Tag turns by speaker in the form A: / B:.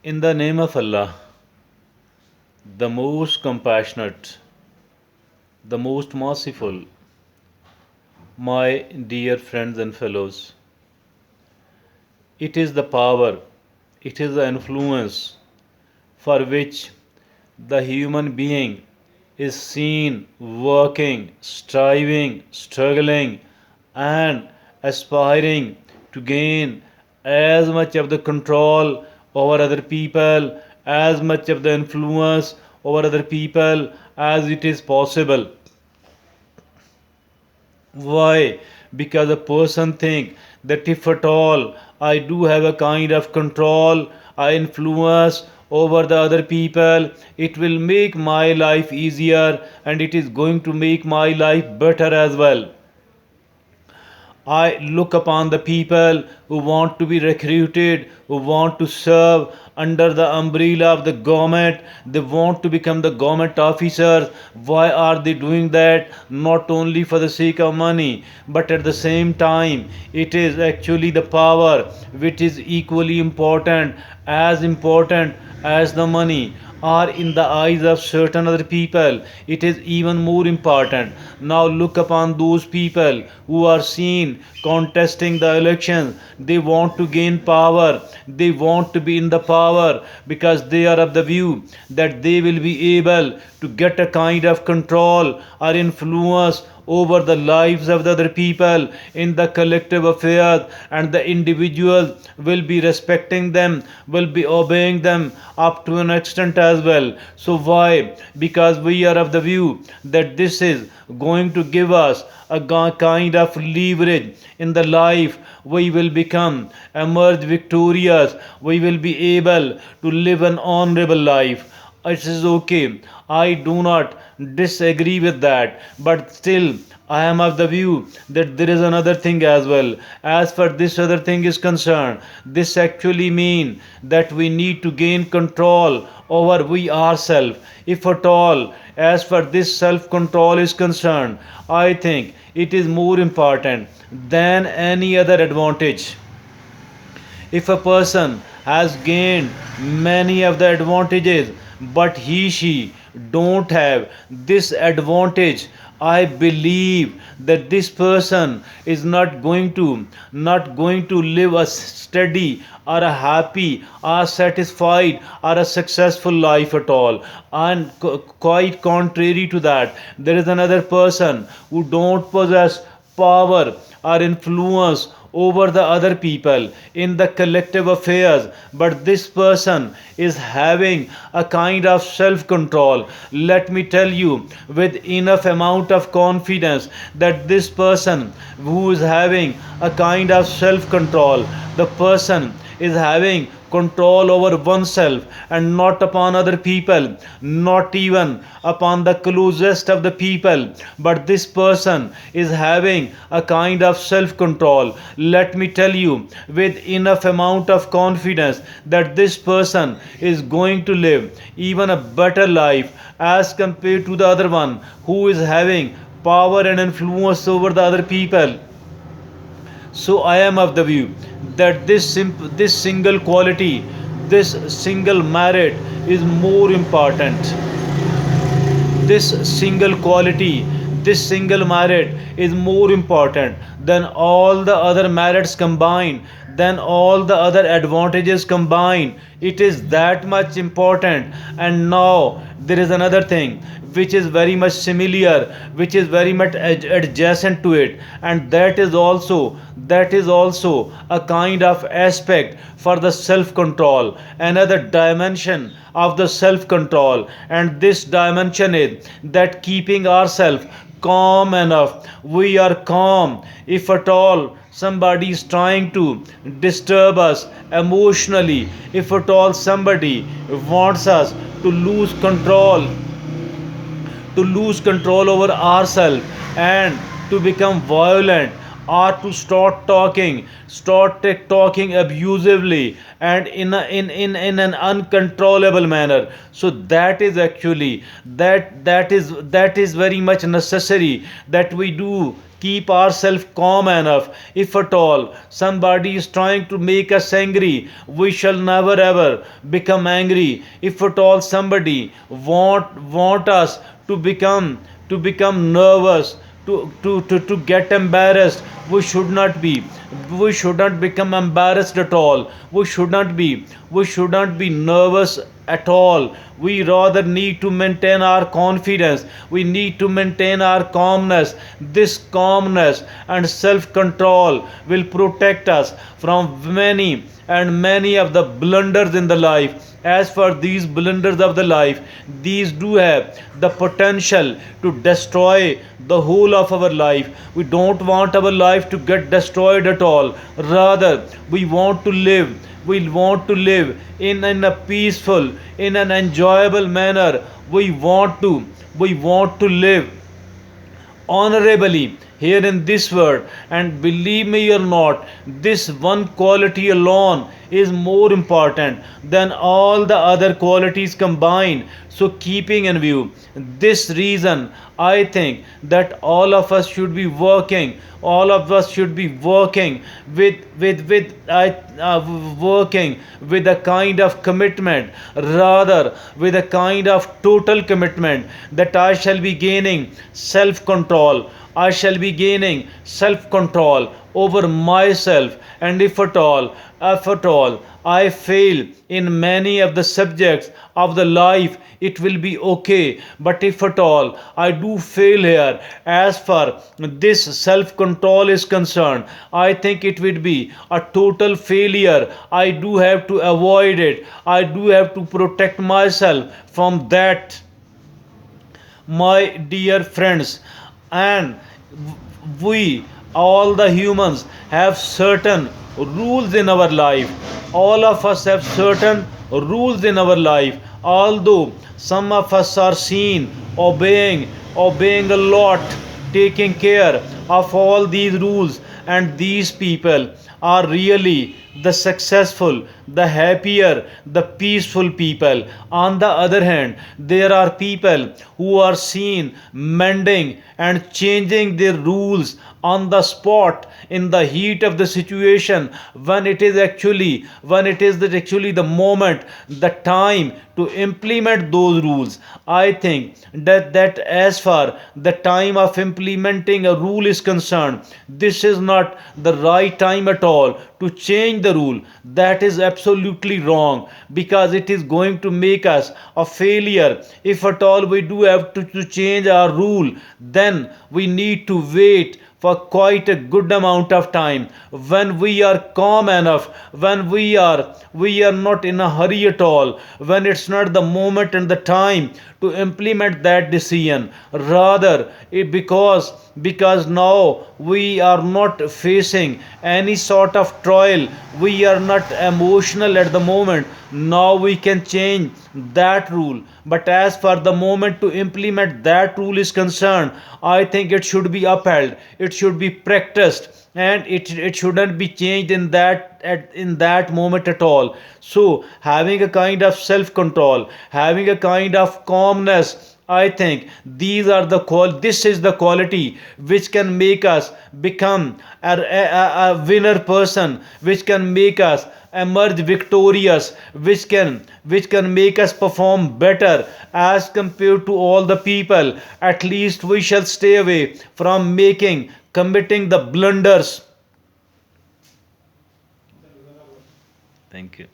A: In the name of Allah, the most compassionate, the most merciful, my dear friends and fellows, it is the power, it is the influence for which the human being is seen working, striving, struggling, and aspiring to gain as much of the control over other people, as much of the influence over other people as it is possible. Why? Because a person think that if at all I do have a kind of control, I influence over the other people, it will make my life easier and it is going to make my life better as well. I look upon the people who want to be recruited, who want to serve under the umbrella of the government. They want to become the government officers. Why are they doing that? Not only for the sake of money, but at the same time, it is actually the power which is equally important as the money, or in the eyes of certain other people it is even more important. Now look upon those people who are seen contesting the elections. They want to gain power, they want to be in the power because they are of the view that they will be able to get a kind of control or influence over the lives of the other people in the collective affairs, and the individuals will be respecting them, will be obeying them up to an extent as well. So why? Because we are of the view that this is going to give us a kind of leverage in the life. We will become emerge victorious, we will be able to live an honorable life. It is okay, I do not disagree with that, but still I am of the view that there is another thing as well. As far this other thing is concerned, this actually mean that we need to gain control over we ourselves. If at all, as far this self control is concerned, I think it is more important than any other advantage. If a person has gained many of the advantages but he she don't have this advantage, I believe that this person is not going to live a steady or a happy or satisfied or a successful life at all. And quite contrary to that, there is another person who don't possess power or influence over the other people in the collective affairs, but this person is having a kind of self control. Let me tell you with enough amount of confidence that this person who is having a kind of self control, the person is having control over oneself and not upon other people, not even upon the closest of the people, but this person is having a kind of self control. Let me tell you with enough amount of confidence that this person is going to live even a better life as compared to the other one who is having power and influence over the other people. So I am of the view that this single quality, this single merit is more important. This single quality, this single merit is more important than all the other merits combined, than all the other advantages combined. It is that much important. And now there is another thing which is very much similar, which is very much adjacent to it, and that is also a kind of aspect for the self control, another dimension of the self control. And this dimension is that keeping ourselves calm enough. We are calm. If at all somebody is trying to disturb us emotionally, if at all somebody wants us to lose control over ourselves and to become violent, or to start talking abusively and in an uncontrollable manner, so that is actually that is very much necessary that we do keep ourselves calm enough. If at all somebody is trying to make us angry, we shall never ever become angry. If at all somebody want us to become nervous, to get embarrassed, we should not be. We should not become embarrassed at all. We should not be nervous at all. We rather need to maintain our confidence. We need to maintain our calmness. This calmness and self control will protect us from many of the blunders in the life. As for these blunders of the life, these do have the potential to destroy the whole of our life. We don't want our life to get destroyed at all. Rather, we want to live in a peaceful, in an enjoyable manner. We want to live honorably here in this world. And believe me or not, this one quality alone is more important than all the other qualities combined. So keeping in view this reason, I think that all of us should be working working with a kind of commitment, rather with a kind of total commitment, that I shall be gaining self control over myself. And if at all I fail in many of the subjects of the life, it will be okay. But if at all I do fail here, as far this self control is concerned, I think it would be a total failure. I do have to avoid it. I do have to protect myself from that, my dear friends. And we, all the humans, have certain rules in our life. All of us have certain rules in our life. Although some of us are seen obeying a lot, taking care of all these rules, and these people are really the successful, the happier, the peaceful people. On the other hand, there are people who are seen mending and changing their rules on the spot, in the heat of the situation, when it is actually the moment, the time to implement those rules. I think that as far the time of implementing a rule is concerned, this is not the right time at all to change the rule. That is absolutely wrong, because it is going to make us a failure. If at all we do have to change our rule, then we need to wait for quite a good amount of time, when we are calm enough, when we are not in a hurry at all, when it's not the moment and the time to implement that decision. Rather, because now we are not facing any sort of trial, we are not emotional at the moment, now we can change that rule. But as far the moment to implement that rule is concerned, I think it should be upheld, it should be practiced, and it shouldn't be changed in that moment at all. So having a kind of self control, having a kind of calmness, I think this is the quality which can make us become a winner person, which can make us emerge victorious, which can make us perform better as compared to all the people. At least we shall stay away from committing the blunders. Thank you.